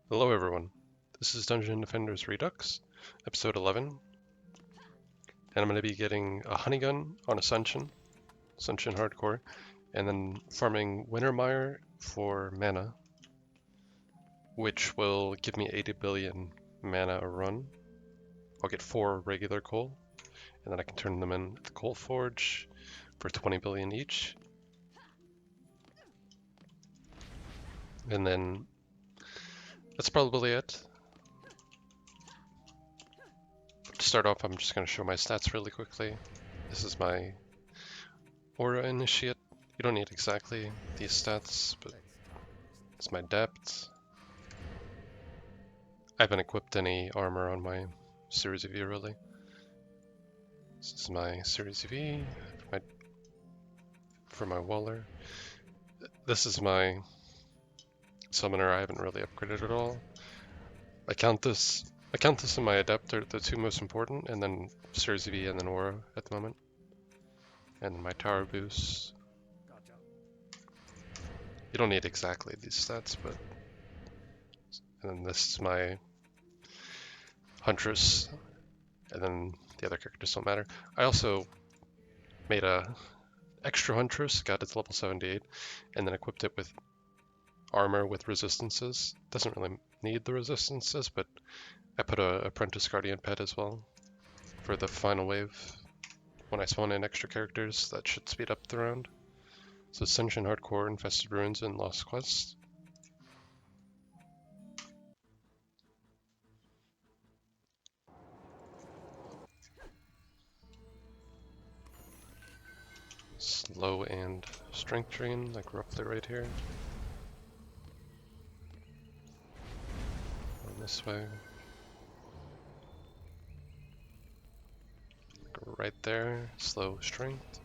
Hello everyone, this is Dungeon Defenders Redux, episode 11, and I'm going to be getting a honey gun on Ascension Hardcore, and then farming Wintermire for mana, which will give me 80 billion mana a run. I'll get 4 regular coal, and then I can turn them in at the coal forge for 20 billion each. And then that's probably it. To start off, I'm just going to show my stats really quickly. This is my Aura Initiate. You don't need exactly these stats, but it's my depth. I haven't equipped any armor on my Series V really. This is my Series V for my Waller. This is my Summoner. I haven't really upgraded at all. I count this and my Adept are the two most important, and then Series V and then Aura at the moment. And my Tower Boost. You don't need exactly these stats, but... And then this is my Huntress, and then the other characters don't matter. I also made a extra Huntress, got it to level 78, and then equipped it with armor with resistances. Doesn't really need the resistances, but I put a Apprentice Guardian pet as well for the final wave. When I spawn in extra characters, that should speed up the round. So Ascension Hardcore, Infested Ruins, and Lost Quest. Slow and strength drain, like roughly right here. Going this way. Go right there, slow strength.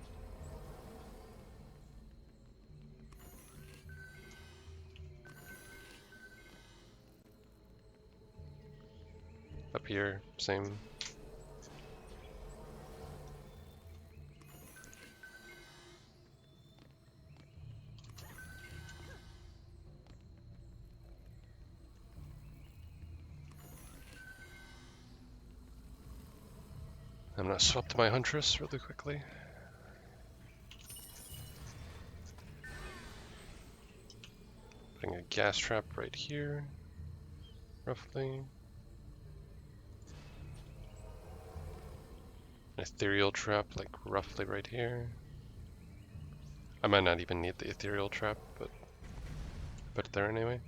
Up here, same. I'm gonna swap to my Huntress really quickly. Putting a gas trap right here, roughly. An ethereal trap, like roughly right here. I might not even need the ethereal trap, but put it there anyway.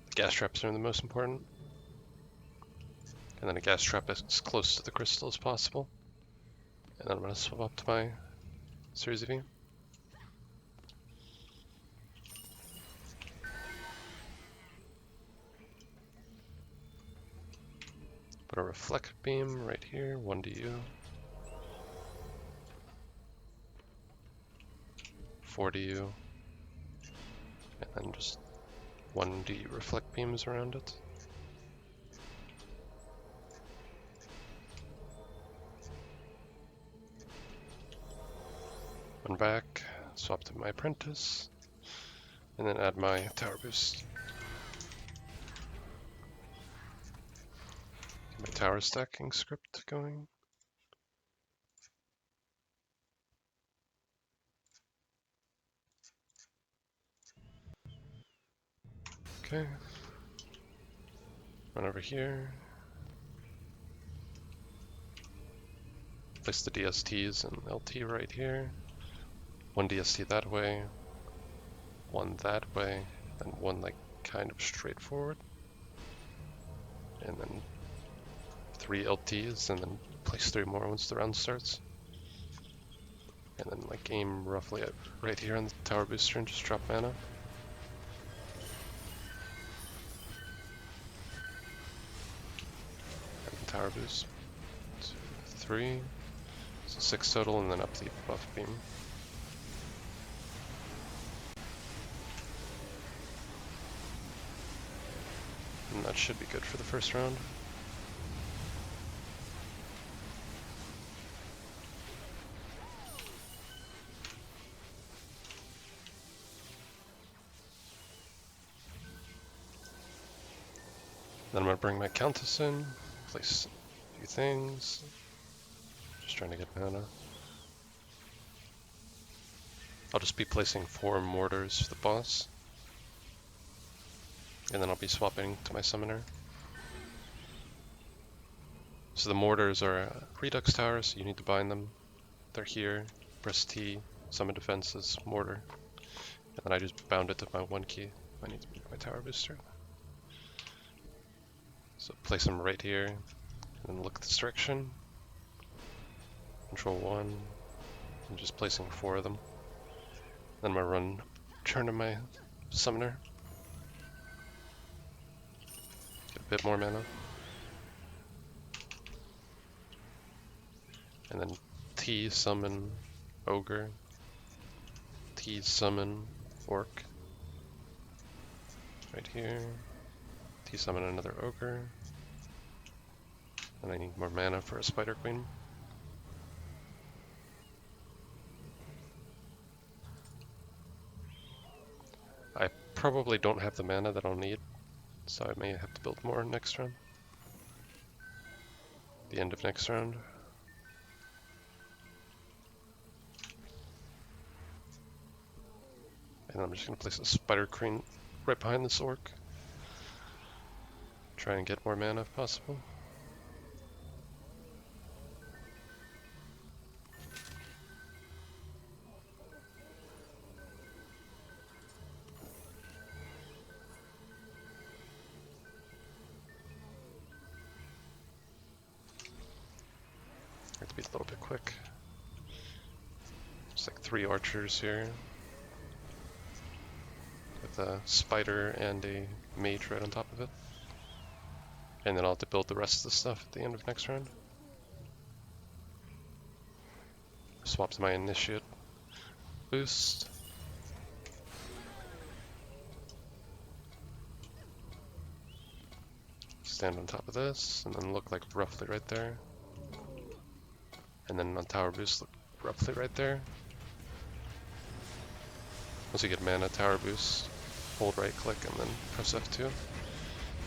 The gas traps are the most important. And then a gas trap as close to the crystal as possible. And then I'm gonna swap up to my Series V. Put a reflect beam right here, 1 to you. 4 to you. And then just 1D reflect beams around it. One back, swap to my Apprentice, and then add my Tower Boost. Get my tower stacking script going. Okay. Run over here. Place the DSTs and LT right here. 1 DST that way, 1 that way, and 1 like kind of straightforward. And then 3 LTs, and then place 3 more once the round starts. And then like aim roughly at right here on the tower booster and just drop mana. And tower boost. 2, 3. So 6 total, and then up the buff beam. And that should be good for the first round. Then I'm gonna bring my Countess in, place a few things. Just trying to get mana. I'll just be placing 4 mortars for the boss. And then I'll be swapping to my summoner. So the mortars are Redux towers, so you need to bind them. They're here. Press T, summon defenses, mortar. And then I just bound it to my 1 key. I need to move my tower booster. So place them right here. And then look this direction. Control 1. I'm just placing 4 of them. Then I'm gonna turn to my summoner. Get a bit more mana. And then T summon ogre. T summon orc. Right here. T summon another ogre. And I need more mana for a spider queen. I probably don't have the mana that I'll need, so I may have to build more next round. The end of next round. And I'm just going to place a spider queen right behind this orc. Try and get more mana if possible. I have to be a little bit quick. There's like 3 archers here. With a spider and a mage right on top of it. And then I'll have to build the rest of the stuff at the end of next round. Swap to my initiate boost. Stand on top of this, and then look like roughly right there. And then on tower boost, look roughly right there. Once you get mana, tower boost, hold right click, and then press F2.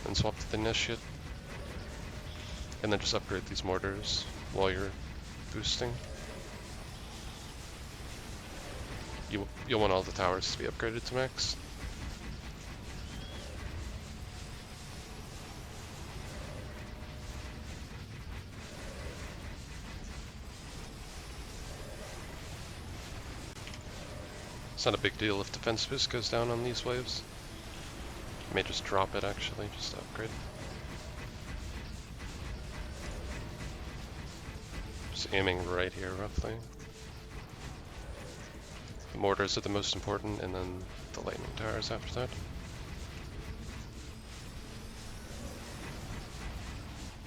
Then swap to the initiate. And then just upgrade these mortars while you're boosting. You'll want all the towers to be upgraded to max. It's not a big deal if defense boost goes down on these waves. You may just drop it actually, just to upgrade. Just aiming right here roughly. The mortars are the most important, and then the lightning towers after that.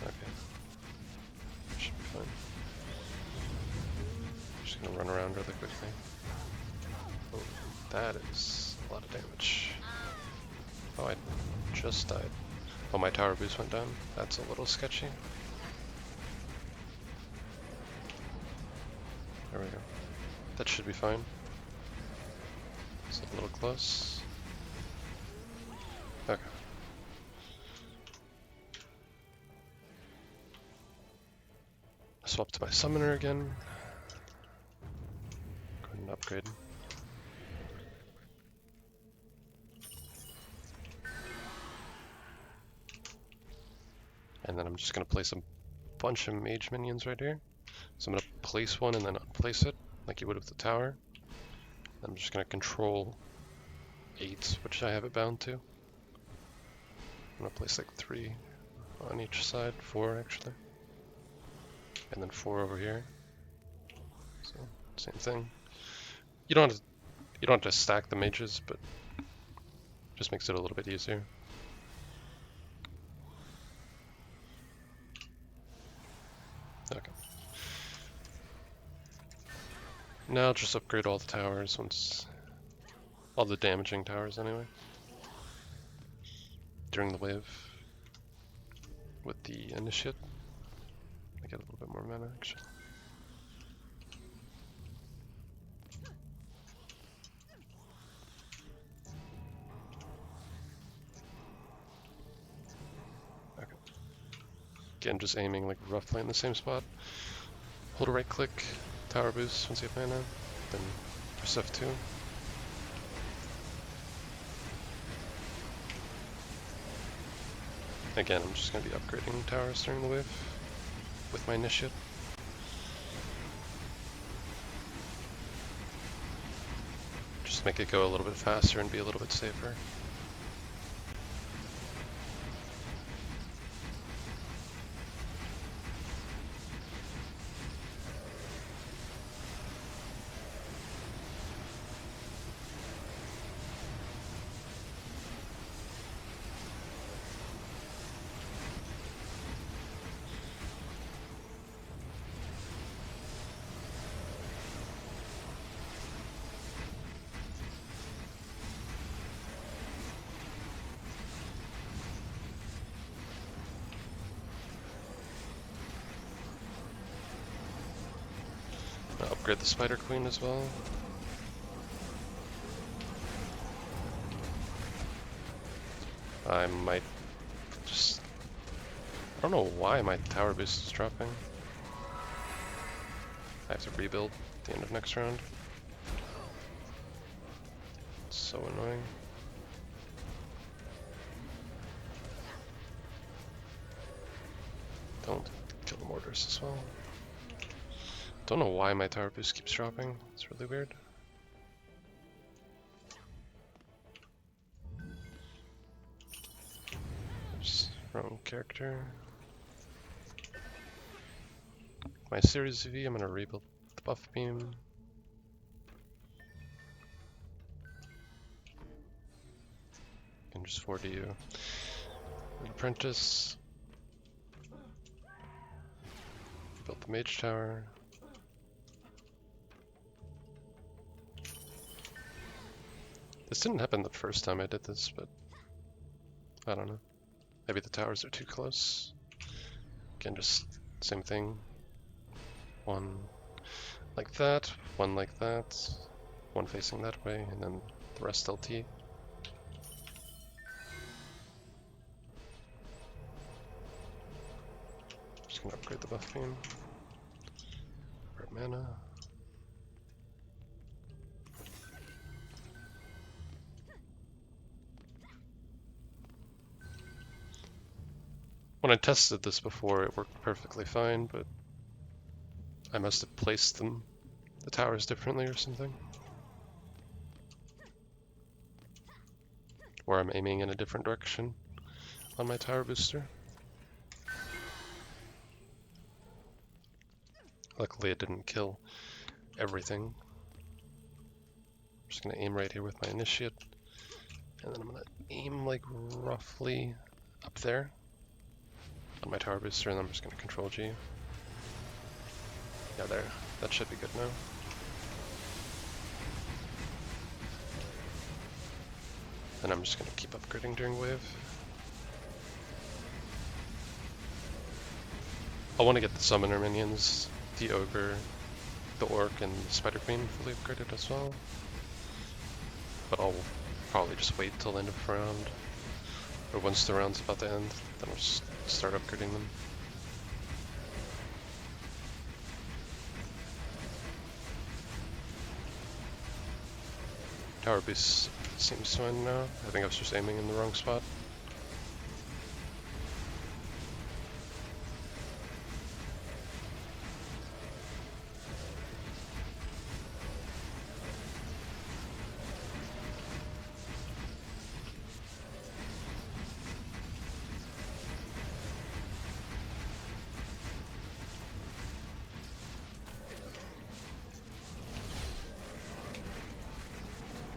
Okay. Should be fine. Just gonna run around really quickly. Oh, that is a lot of damage. Oh, I just died. Oh, my tower boost went down. That's a little sketchy. There we go. That should be fine. It's a little close. Okay. Swap to my summoner again. Go ahead and upgrade. And then I'm just going to place a bunch of mage minions right here. So I'm going to place one and then unplace it, like you would with the tower. I'm just going to control 8, which I have it bound to. I'm going to place like 3 on each side, 4 actually. And then 4 over here. So, same thing. You don't have to stack the mages, but just makes it a little bit easier. Okay. Now I'll just upgrade all the towers all the damaging towers anyway. During the wave. With the initiate. I get a little bit more mana actually. Again, just aiming like roughly in the same spot. Hold a right click, tower boost once you have mana, then press F2. Again, I'm just going to be upgrading towers during the wave with my initiate. Just make it go a little bit faster and be a little bit safer. I'll upgrade the Spider Queen as well. I might just... I don't know why my tower boost is dropping. I have to rebuild at the end of next round. It's so annoying. Don't kill the mortars as well. Don't know why my tower boost keeps dropping. It's really weird. Oops, wrong character. My series V, I'm gonna rebuild the buff beam. And just 4D you. An apprentice. Built the mage tower. This didn't happen the first time I did this, but I don't know. Maybe the towers are too close. Again, just same thing. One like that, one like that, one facing that way, and then the rest LT. Just gonna upgrade the buff beam. Grab mana. When I tested this before, it worked perfectly fine, but I must have placed the towers differently or something. Or I'm aiming in a different direction on my tower booster. Luckily it didn't kill everything. I'm just gonna aim right here with my initiate, and then I'm gonna aim like roughly up there on my tower booster, and I'm just gonna control G. Yeah, there. That should be good now. And I'm just gonna keep upgrading during wave. I want to get the summoner minions, the ogre, the orc, and the spider queen fully upgraded as well. But I'll probably just wait till the end of the round, or once the round's about to end, then I'll just start upgrading them. Tower boost seems fine now. I think I was just aiming in the wrong spot.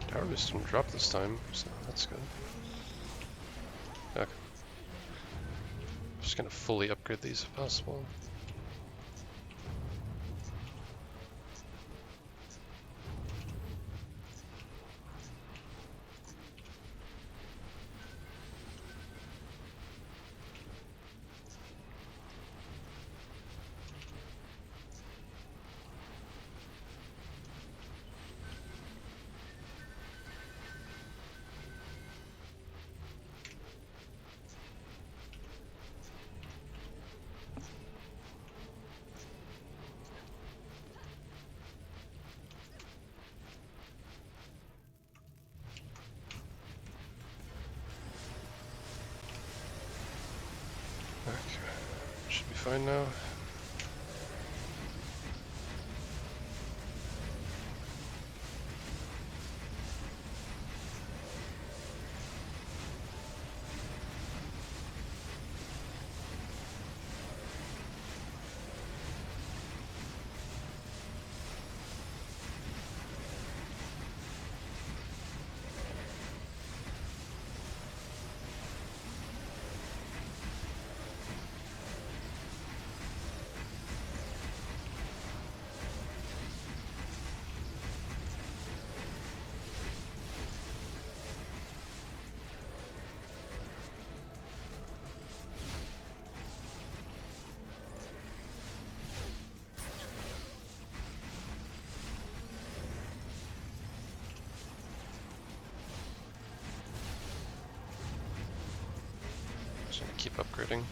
Tower boost didn't drop this time, so that's good. Okay. Just gonna fully upgrade these if possible. fine now. Just gonna keep upgrading.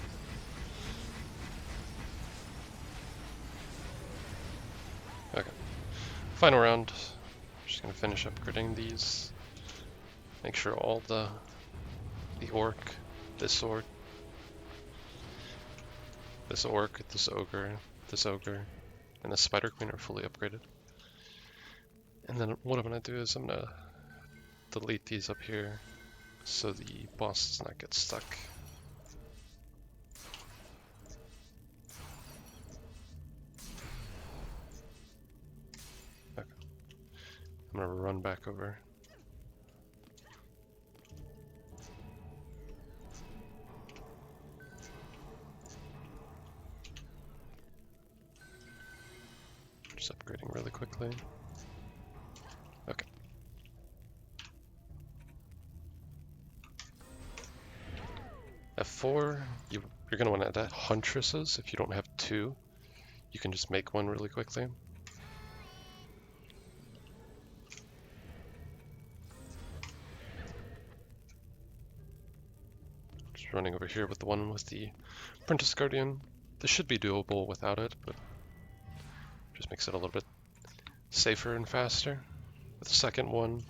Okay. Final round. Just gonna finish upgrading these. Make sure all the orc, this orc, this ogre, this ogre, and the spider queen are fully upgraded. And then what I'm gonna do is I'm gonna delete these up here so the boss does not get stuck. Okay. I'm gonna run back over. Just upgrading really quickly. Okay. F4, you're going to want to add huntresses. If you don't have two, you can just make one really quickly. Just running over here with the one with the Apprentice Guardian. This should be doable without it, but just makes it a little bit safer and faster. With the second one,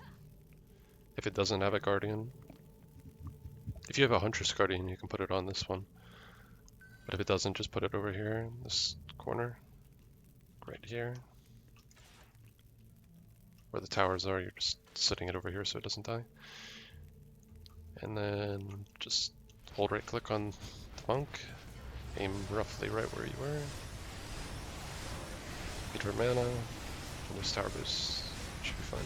if it doesn't have a Guardian, if you have a Huntress Guardian, you can put it on this one. But if it doesn't, just put it over here in this corner. Right here. Where the towers are, you're just sitting it over here so it doesn't die. And then just hold right click on the monk. Aim roughly right where you were. Get your mana. And there's tower boost. Should be fine.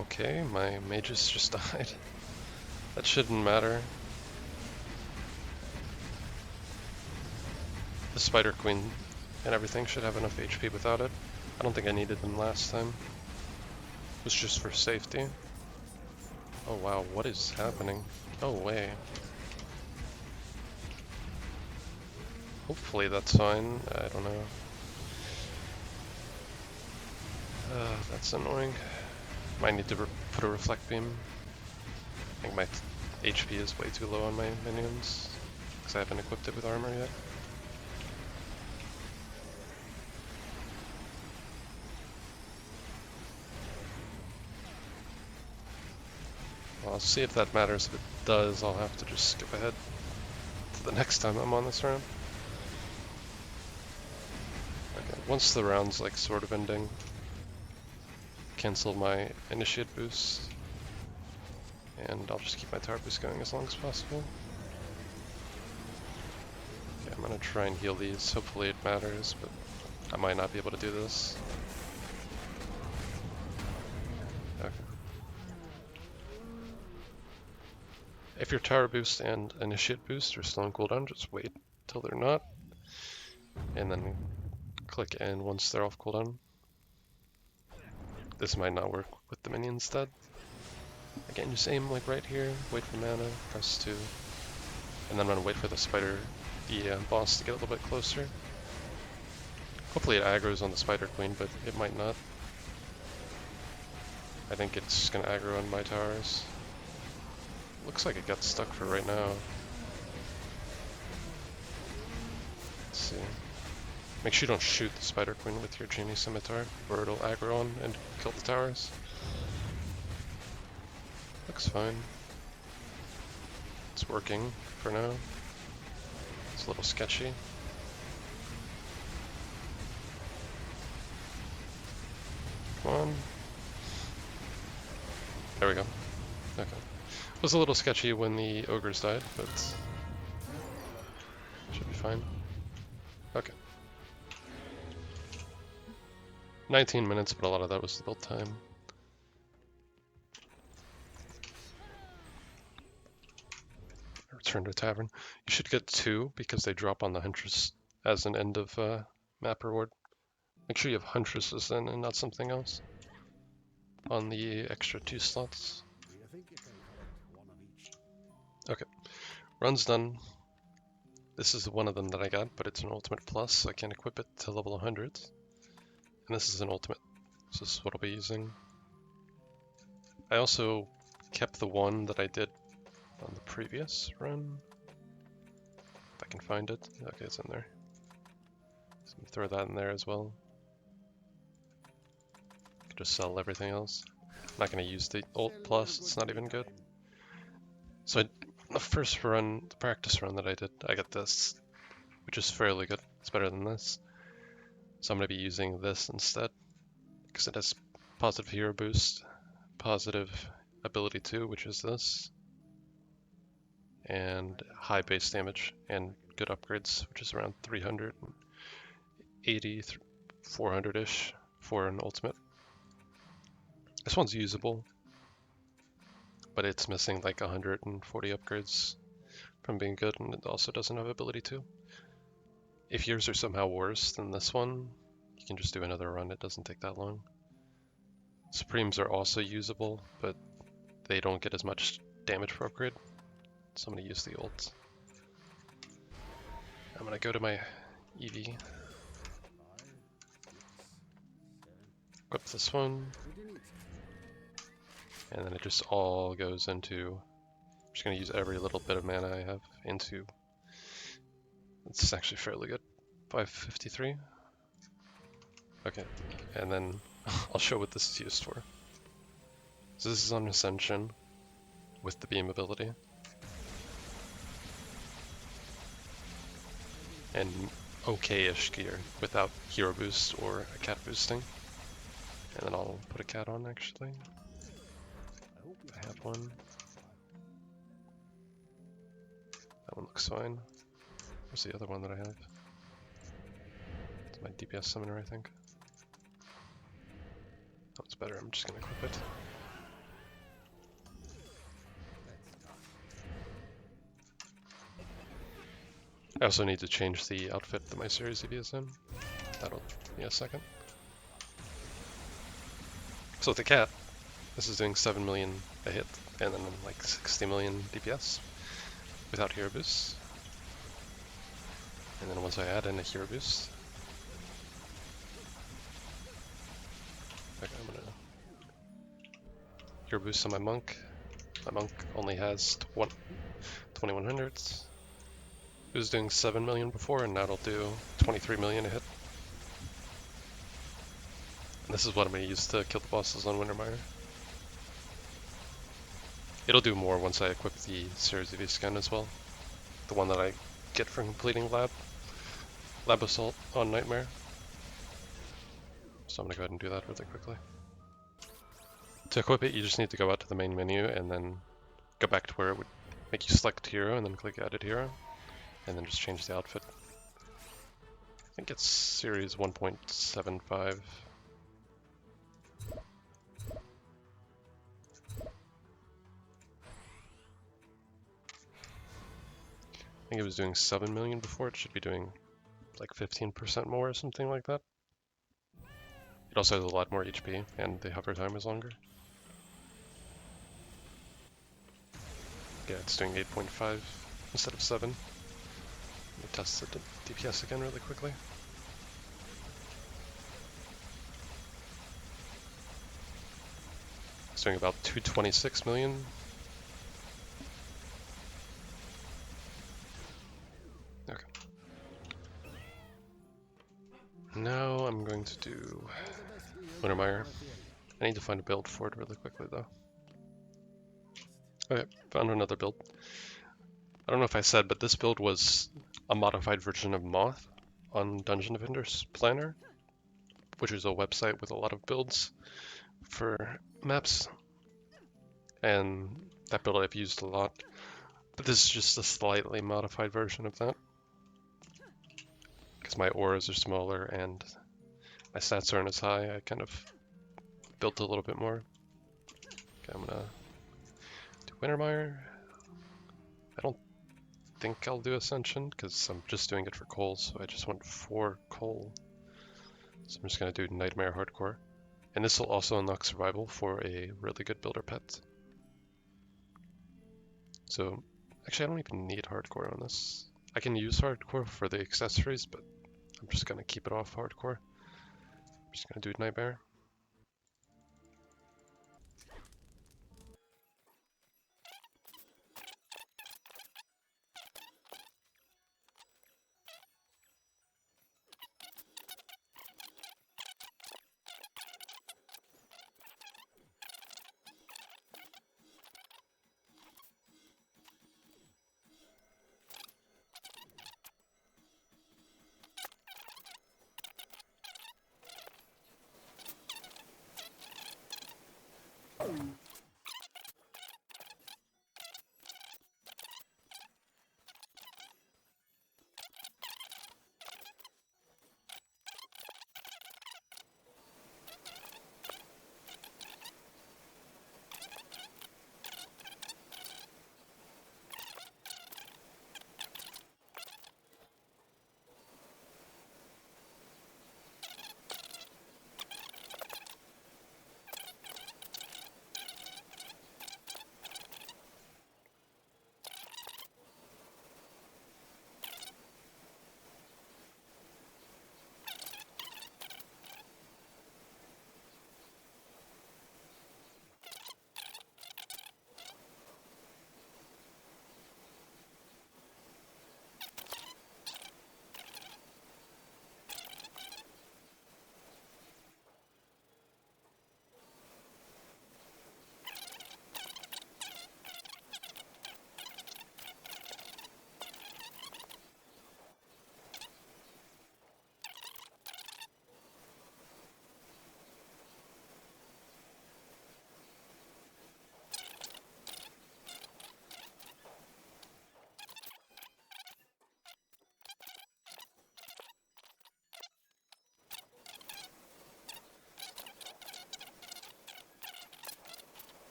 Okay, my mages just died. That shouldn't matter. The Spider Queen and everything should have enough HP without it. I don't think I needed them last time. It was just for safety. Oh wow, what is happening? No way. Hopefully that's fine. I don't know. That's annoying. Might need to put a reflect beam. I think my HP is way too low on my minions because I haven't equipped it with armor yet. Well, I'll see if that matters. If it does, I'll have to just skip ahead to the next time I'm on this round. Okay, once the round's like sort of ending, cancel my initiate boost, and I'll just keep my tower boost going as long as possible. Okay, I'm gonna try and heal these. Hopefully it matters, but I might not be able to do this. Okay. If your tower boost and initiate boost are still on cooldown, just wait till they're not, and then click in once they're off cooldown. This might not work with the minion instead. Again, just aim like right here, wait for mana, press 2, and then I'm gonna wait for the spider, the boss to get a little bit closer. Hopefully it aggroes on the Spider Queen, but it might not. I think it's just gonna aggro on my towers. Looks like it got stuck for right now. Let's see. Make sure you don't shoot the Spider Queen with your Genie Scimitar, or it'll aggro on and kill the towers. Looks fine. It's working for now. It's a little sketchy. Come on. There we go. Okay. It was a little sketchy when the ogres died, but should be fine. Okay. 19 minutes, but a lot of that was the build time. Return to tavern. You should get 2 because they drop on the Huntress as an end of map reward. Make sure you have Huntresses then and not something else on the extra 2 slots. Okay, run's done. This is one of them that I got, but it's an ultimate plus, so I can't equip it to level 100. And this is an ultimate, so this is what I'll be using. I also kept the one that I did on the previous run. If I can find it. Okay, it's in there. So I'm gonna throw that in there as well. I could just sell everything else. I'm not gonna use the ult plus, it's not even good. So the first run, the practice run that I did, I got this, which is fairly good. It's better than this. So I'm gonna be using this instead, because it has positive hero boost, positive ability 2, which is this, and high base damage, and good upgrades, which is around 380, 400-ish for an ultimate. This one's usable, but it's missing like 140 upgrades from being good, and it also doesn't have ability 2. If yours are somehow worse than this one, you can just do another run, it doesn't take that long. Supremes are also usable, but they don't get as much damage per upgrade, so I'm going to use the ult. I'm going to go to my EV, equip this one, and then it just all goes into, I'm just going to use every little bit of mana I have into, it's actually fairly good, 553. Okay, and then I'll show what this is used for. So this is on Ascension with the beam ability. And okay-ish gear without hero boost or a cat boosting. And then I'll put a cat on actually. I have one. That one looks fine. Where's the other one that I have? It's my DPS summoner, I think. That's better, I'm just gonna equip it. I also need to change the outfit that my series EV is in. That'll be a second. So with the cat, this is doing 7 million a hit, and then like 60 million DPS without hero boost. And then once I add in a hero boost, okay, I'm gonna hero boost on my monk. My monk only has 2100. It was doing 7 million before, and now it'll do 23 million a hit. And this is what I'm going to use to kill the bosses on Wintermire. It'll do more once I equip the Series EV skin as well. The one that I get from completing Lab Assault on Nightmare. So I'm going to go ahead and do that really quickly. To equip it, you just need to go out to the main menu and then go back to where it would make you select hero and then click Added Hero. And then just change the outfit. I think it's series 1.75. I think it was doing 7 million before, it should be doing like 15% more or something like that. It also has a lot more HP, and the hover time is longer. Yeah, it's doing 8.5 instead of 7. Let me test the DPS again really quickly. It's doing about 226 million. Okay. Now I'm going to do Wintermire. I need to find a build for it really quickly though. Okay, found another build. I don't know if I said, but this build was a modified version of Moth on Dungeon Defenders Planner, which is a website with a lot of builds for maps. And that build I've used a lot. But this is just a slightly modified version of that. Because my auras are smaller and my stats aren't as high, I kind of built a little bit more. Okay, I'm gonna do Wintermire. I don't think I'll do Ascension because I'm just doing it for coal, so I just want 4 coal. So I'm just gonna do Nightmare Hardcore. And this will also unlock survival for a really good builder pet. So actually I don't even need hardcore on this. I can use hardcore for the accessories, but I'm just gonna keep it off hardcore. I'm just gonna do Nightmare.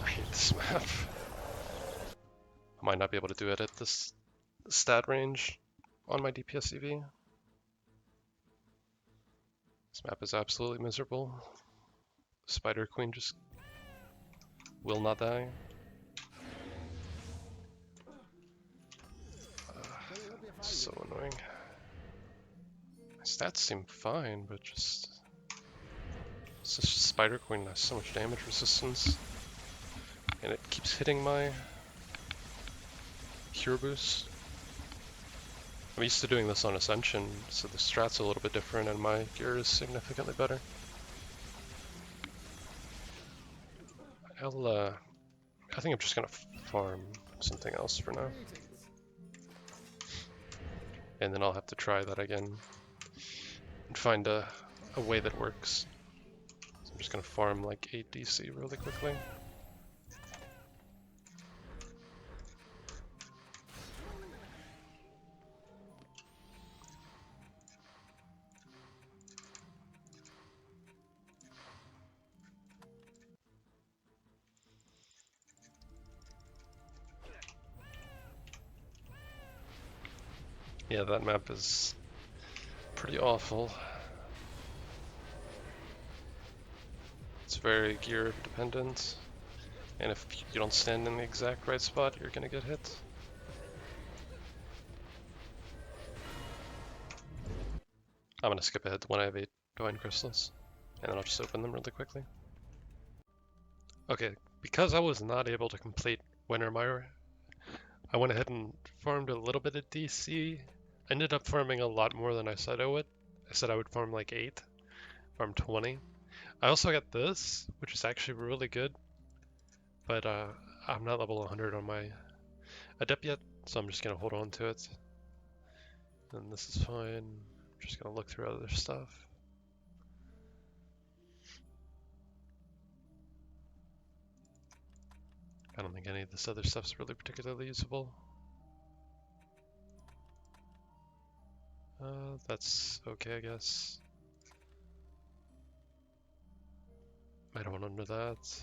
I hate this map. I might not be able to do it at this stat range on my DPS EV. This map is absolutely miserable. Spider Queen just will not die. So annoying. My Stats seem fine, but just... This Spider Queen has so much damage resistance. And it keeps hitting my Cure Boost. I'm used to doing this on Ascension, so the strat's a little bit different and my gear is significantly better. I think I'm just gonna farm something else for now. And then I'll have to try that again and find a way that works. So I'm just gonna farm like 8 DC really quickly. Yeah, that map is pretty awful. It's very gear dependent, and if you don't stand in the exact right spot, you're gonna get hit. I'm gonna skip ahead to when I have 8 Divine Crystals, and then I'll just open them really quickly. Okay, because I was not able to complete Wintermire, I went ahead and farmed a little bit of DC. I ended up farming a lot more than I said I would. I said I would farm like 8, farm 20. I also got this, which is actually really good, but I'm not level 100 on my Adept yet, so I'm just gonna hold on to it. And this is fine. I'm just gonna look through other stuff. I don't think any of this other stuff's really particularly usable. That's okay, I guess. I don't want under that.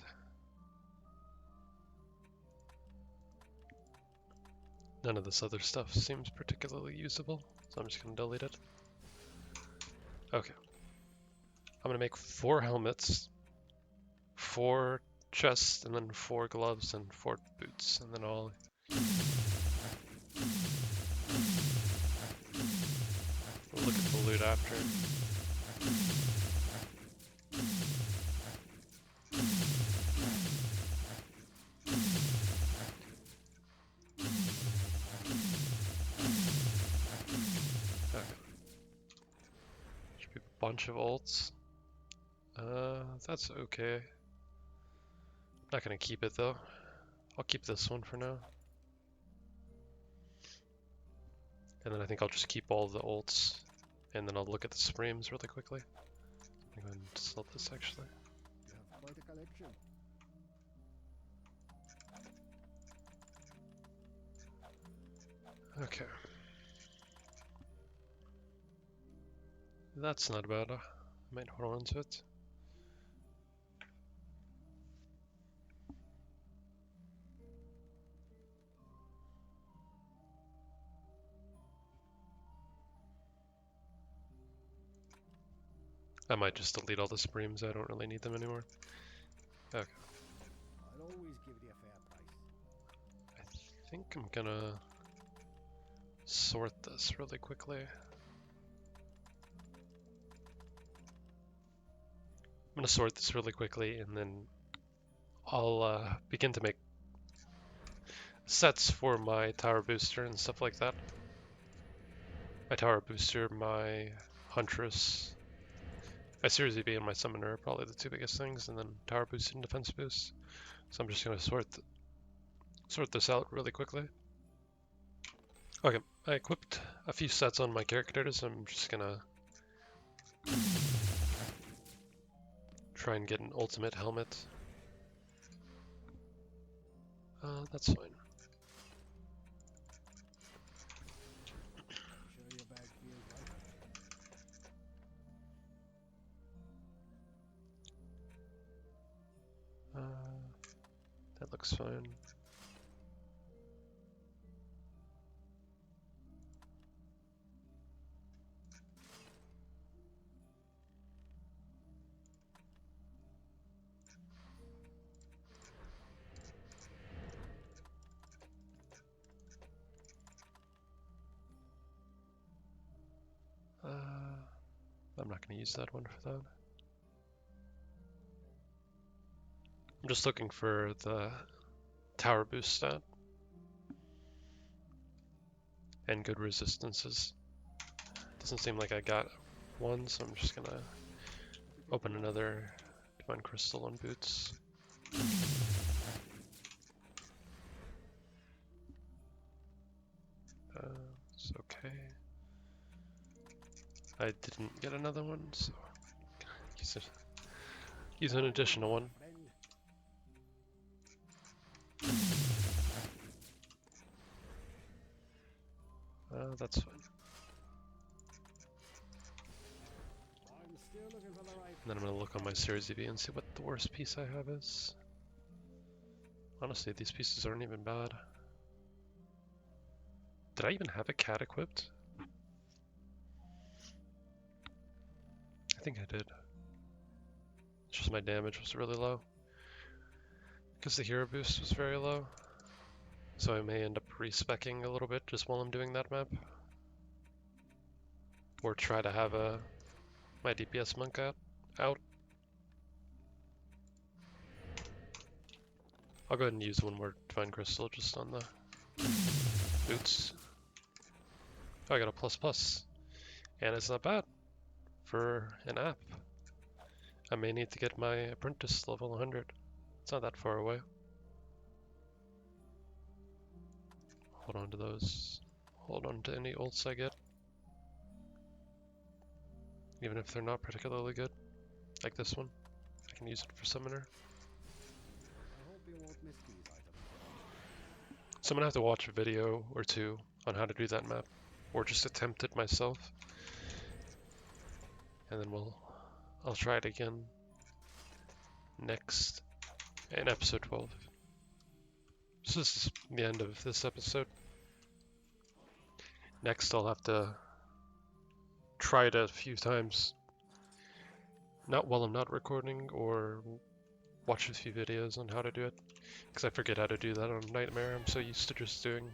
None of this other stuff seems particularly usable, so I'm just gonna delete it. Okay. I'm gonna make 4 helmets, 4 chests, and then 4 gloves and 4 boots, and then I'll look at the loot after. Okay. Should be a bunch of ults. That's okay. I'm not gonna keep it though. I'll keep this one for now. And then I think I'll just keep all the ults, and then I'll look at the Supremes really quickly. I'm going to sell this actually. You have quite a collection. Okay. That's not bad. I might hold on to it. I might just delete all the Supremes. I don't really need them anymore. Okay. I'll always give you a fair price. I think I'm gonna sort this really quickly. I'm gonna sort this really quickly, and then I'll begin to make sets for my tower booster and stuff like that. My tower booster, my huntress, my Series EB, and my summoner are probably the 2 biggest things, and then tower boost and defense boost. So I'm just gonna sort this out really quickly. Okay, I equipped a few sets on my characters. I'm just gonna try and get an ultimate helmet. That's fine. Sure your bag feels right. That looks fine. I'm not going to use that one for that. I'm just looking for the tower boost stat and good resistances. Doesn't seem like I got one, so I'm just gonna open another Divine Crystal on boots. It's okay. I didn't get another one, so use an additional one. That's fine. And then I'm gonna look on my Series EV and see what the worst piece I have is. Honestly, these pieces aren't even bad. Did I even have a cat equipped? I think I did. It's just my damage was really low. Because the hero boost was very low. So I may end up respecking a little bit just while I'm doing that map. Or try to have my DPS monk out. I'll go ahead and use one more Divine Crystal just on the boots. Oh, I got a ++. And it's not bad for an app. I may need to get my apprentice level 100. It's not that far away. Hold on to those. Hold on to any ults I get. Even if they're not particularly good. Like this one. I can use it for summoner. So I'm gonna have to watch a video or two on how to do that map. Or just attempt it myself. And then I'll try it again next in episode 12. So this is the end of this episode. Next I'll have to try it a few times. Not while I'm not recording, or watch a few videos on how to do it. Because I forget how to do that on Nightmare. I'm so used to just doing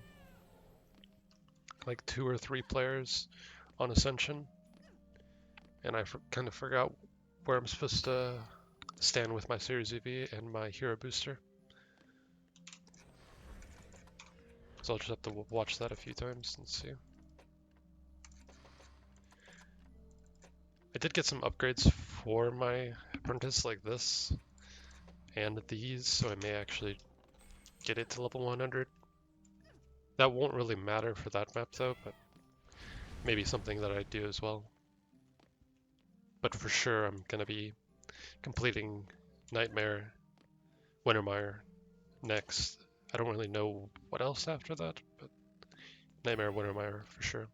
like 2 or 3 players on Ascension. And I kind of forgot where I'm supposed to stand with my Series EV and my hero booster. So I'll just have to watch that a few times and see. I did get some upgrades for my apprentice like this and these, so I may actually get it to level 100. That won't really matter for that map though, but maybe something that I do as well. But for sure I'm gonna be completing Nightmare, Wintermire next. I don't really know what else after that, but Nightmare, Wintermire for sure.